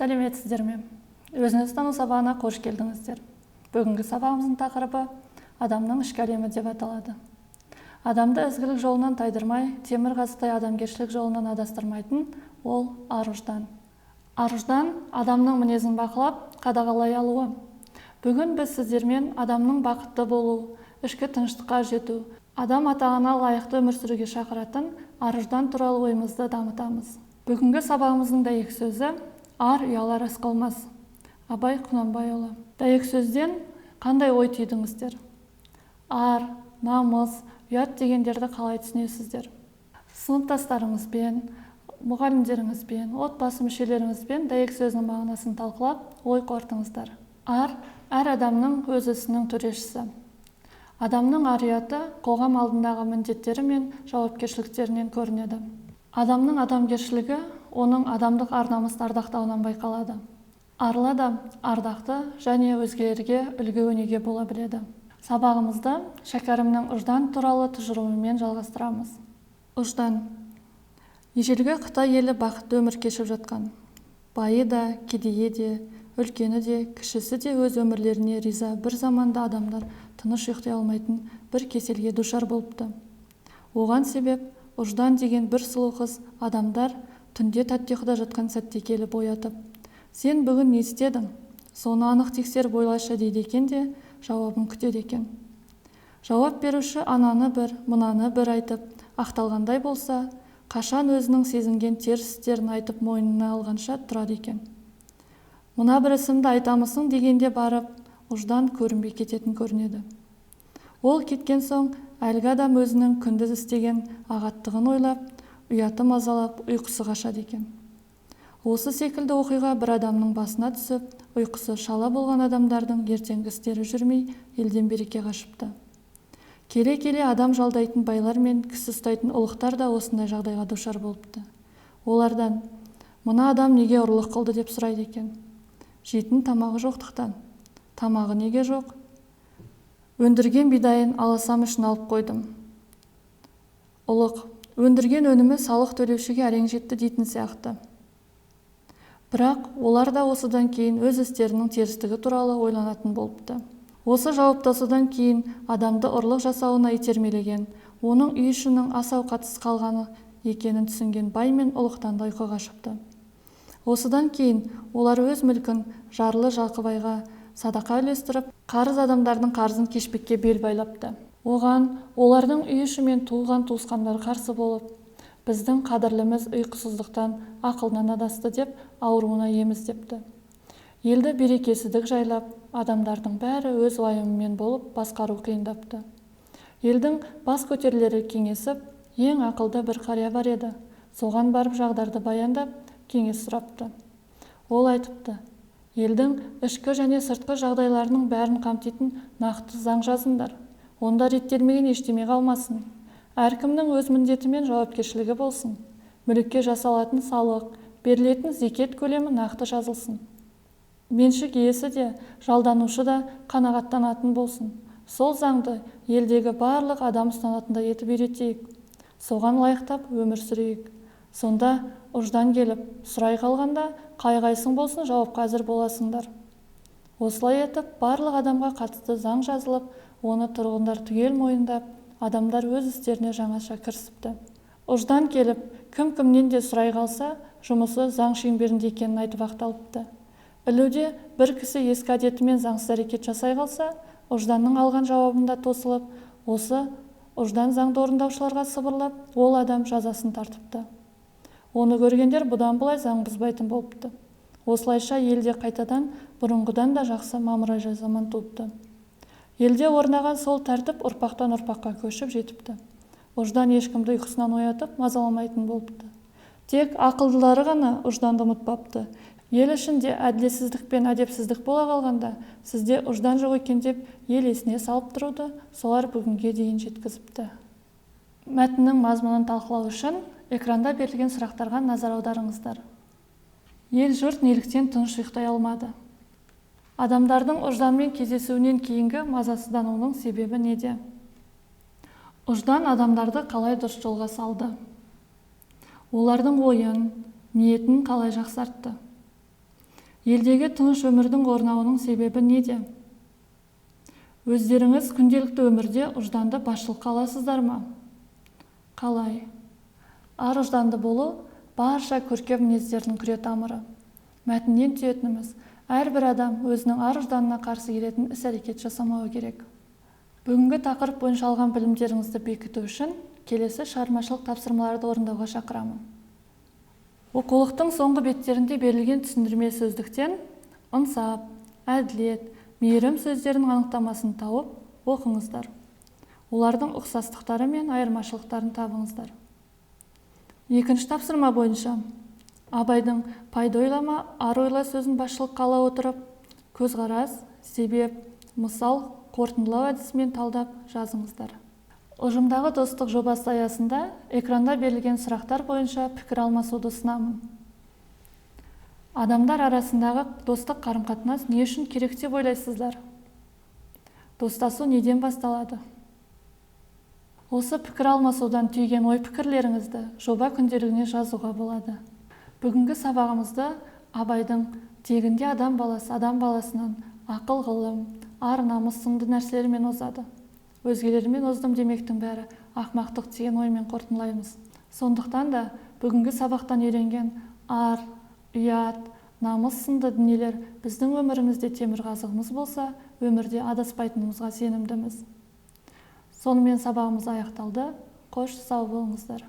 Сәлеметсіздер ме? Өзіңіз тану сабағына қош келдіңіздер. Бүгінгі сабағымыздың тақырыбы адамның ішкі әлемі деп аталады. Адамды ізгілік жолынан тайдырмай, темірқазықтай адамгершілік жолынан адастырмайтын ол ар-ұждан. Ар-ұждан адамның мінезін бақылап, қадағалай алуы. Бүгін біз сіздермен адамның бақытты болу, ішкі тыныштыққа жету, адам атағына лайықты өмір сүруге шақыратын ар-ұждан туралы ойымызды дамытамыз. Бүгінгі сабағымыздың дәйек сөзі ар ұялар ас қалмас. Абай Құнанбайұлы. Дәйек сөзден қандай ой түйдіңіздер? Ар, намыс, ұят дегендерді қалай түсінесіздер? Сыныптастарыңызбен, мұғалімдеріңізбен, отбасы мүшелеріңізбен дәйек сөзінің мағынасын талқылап, ой қорытыңыздар. Ар әр адамның өз ісінің төрешісі. Адамның ар-ұяты қоғам алдындағы міндеттері мен жауапкершіліктерінен көрінеді. Адамның адамгершілігі оның адамдық ар-намысты ардақтауынан байқалады. Арлы адам ардақты және өзгелерге үлгі-өнеге бола біледі. Сабағымызды шәкәрімнің ұждан туралы тұжырымымен жалғастырамыз. Ұждан. Ежелгі Қытай елі бақытты өмір кешіп жатқан. Байы да, кедейі де, үлкені де, кішісі де өз өмірлеріне риза бір заманда адамдар тыныш ұйықтай алмайтын бір кеселге душар болыпты. Оған себеп ұждан деген бір сұлу қыз адамдар түнде тәтті ұйқыда жатқан сәтте келіп оятып, сен бүгін не істедің? Соны анық тексеріп ойлашы дейді екен де, жауабын күтеді екен. Жауап беруші ананы бір, мынаны бір айтып, ақталғандай болса, қашан өзінің сезінген теріс істерін айтып мойнына алғанша тұрады екен. Мына бір ісімді айтамысың дегенде барып, ұждан көрінбей кететін көрінеді. Ол кеткен соң, әлгі адам өзінің күндіз істеген ағаттығын ойлап, ұяты мазалап, ұйқысы қашады екен. Осы секілді оқиға бір адамның басына түсіп, ұйқысы шала болған адамдардың ертеңгі істері жүрмей, елден береке қашыпты. Келе-келе адам жалдайтын байлар мен кісі ұстайтын ұлықтар да осындай жағдайға душар болыпты. Олардан, мына адам неге ұрлық қылды деп сұрайды екен. Жейтін тамағы жоқтықтан. Тамағы неге жоқ? Өндірген бидайын аласам үшін алып қойдым. Ұлық, өндірген өнімі салық төлеушіге әрең жетті дейтін сияқты. Бірақ олар да осыдан кейін өз істерінің терістігі туралы ойланатын болыпты. Осы жауаптасудан кейін адамды ұрлық жасауына итермелеген, оның үй ішінің ас-ауқатсыз қалғаны екенін түсінген бай мен ұлықтан да ұйқыға шықты. Осыдан кейін олар өз мүлкін жарлы Жақыбайға садақа үлестіріп, қарыз адамдардың қарызын кешпекке бел байлапты. Оған олардың үй іші мен туылған туысқандар қарсы болып, біздің қадірліміз ұйқысыздықтан ақылдан адасты деп ауруына еміз депті. Елді берекесіздік жайлап, адамдардың бәрі өз уайымымен болып басқару қиындапты. Елдің бас көтерілері кеңесіп, ең ақылды бір қария бар еді. Соған барып жағдарды баяндап, кеңес сұрапты. Ол айтыпты, елдің ішкі және сыртқы жағдайларының бәрін қамтитын нақты заң жазыңдар. Онда реттелмеген ештеме қалмасын. Әркімнің өз міндеті мен жауапкершілігі болсын. Мүлікке жасалатын салық, берілетін зекет көлемі нақты жазылсын. Меншік иесі де, жалданушы да қанағаттанатын болсын. Сол заңды елдегі барлық адам ұстанатындай етіп үйретейік. Соған лайықтап өмір сүрейік. Сонда ұждан келіп, сұрай қалғанда қай-қайсың болсын жауапқа әзір боласыңдар. Осылай етіп, барлық адамға қатысты заң жазылып, оны тұрғындар түгел мойындап, адамдар өз істеріне жаңаша кірісіпті. Ұждан келіп, кім-кімнен де сұрай қалса, жұмысы заң шеңберінде екенін айтып ақталыпты. Ілуде бір кісі ескі әдетімен заңсыз әрекет жасай қалса, ұжданның алған жауабында тосылып, осы ұждан заңды орындаушыларға сыбырлап, ол адам жазасын тартыпты. Оны көргендер бұдан былай заң бұзбайтын болыпты. Осылайша елде қайтадан бұрынғыдан да жақсы мамырай заман туыпты. Елде орнаған сол тәртіп ұрпақтан ұрпаққа көшіп жетіпті. Ұждан ешкімді ұйқысынан оятып, мазаламайтын болыпты. Тек ақылдылары ғана ұжданды ұмытпапты. Ел ішінде әділетсіздік пен әдепсіздік бола қалғанда, сізде ұждан жоқ екен деп ел есіне салып тұруды солар бүгінге дейін жеткізіпті. Мәтіннің мазмұнын талқылау үшін экранда берілген сұрақтарға назар аударыңыздар. Ел жұрт неліктен тыныш ұйықтай алмады? Адамдардың ұжданмен кездесуінен кейінгі мазасыздануының себебі неде? Ұждан адамдарды қалай дұрыс жолға салды? Олардың ойын, ниетін қалай жақсартты? Елдегі тыныш өмірдің орнауының себебі неде? Өздеріңіз күнделікті өмірде ұжданды басшылыққа аласыздар ма? Қалай? Ар ұжданды болу барша көркем мінездердің күре тамыры. Мәтіннен түйетініміз, әрбір адам өзінің ар ұжданына қарсы келетін іс-әрекет жасамауы керек. Бүгінгі тақырып бойынша алған білімдеріңізді бекіту үшін келесі шығармашылық тапсырмаларды орындауға шақырамын. Оқулықтың соңғы беттерінде берілген түсіндірме сөздіктен ынсап, әділет, мейірім сөздерінің анықтамасын тауып оқыңыздар. Олардың ұқсастықтары мен айырмашылықтарын табыңыздар. Екінші тапсырма бойынша Абайдың пайда ойлама, ар ойла сөзін басшылыққа ала отырып, көзқарас, себеп, мысал, қорытындылау әдісімен талдап жазыңыздар. Ұжымдағы достық жобасы аясында экранда берілген сұрақтар бойынша пікір алмасуды ұсынамын. Адамдар арасындағы достық қарым-қатынас не үшін керек деп ойлайсыздар? Достасу неден басталады? Осы пікір алмасудан түйген ой-пікірлеріңізді жоба күнделігіне жазуға болады. Бүгінгі сабағымызды Абайдың тегінде адам баласынан ақыл, ғылым, ар, намыс сынды нәрселермен озады. Өзгелермен оздым демектің бәрі ақмақтық деген оймен қорытындылаймыз. Сондықтан да бүгінгі сабақтан үйренген ар, ұят, намыс сынды дүниелер біздің өмірімізде темірқазығымыз болса, өмірде адаспайтынымызға сенімдіміз. Сонымен сабағымыз аяқталды. Қош, сау болыңыздар.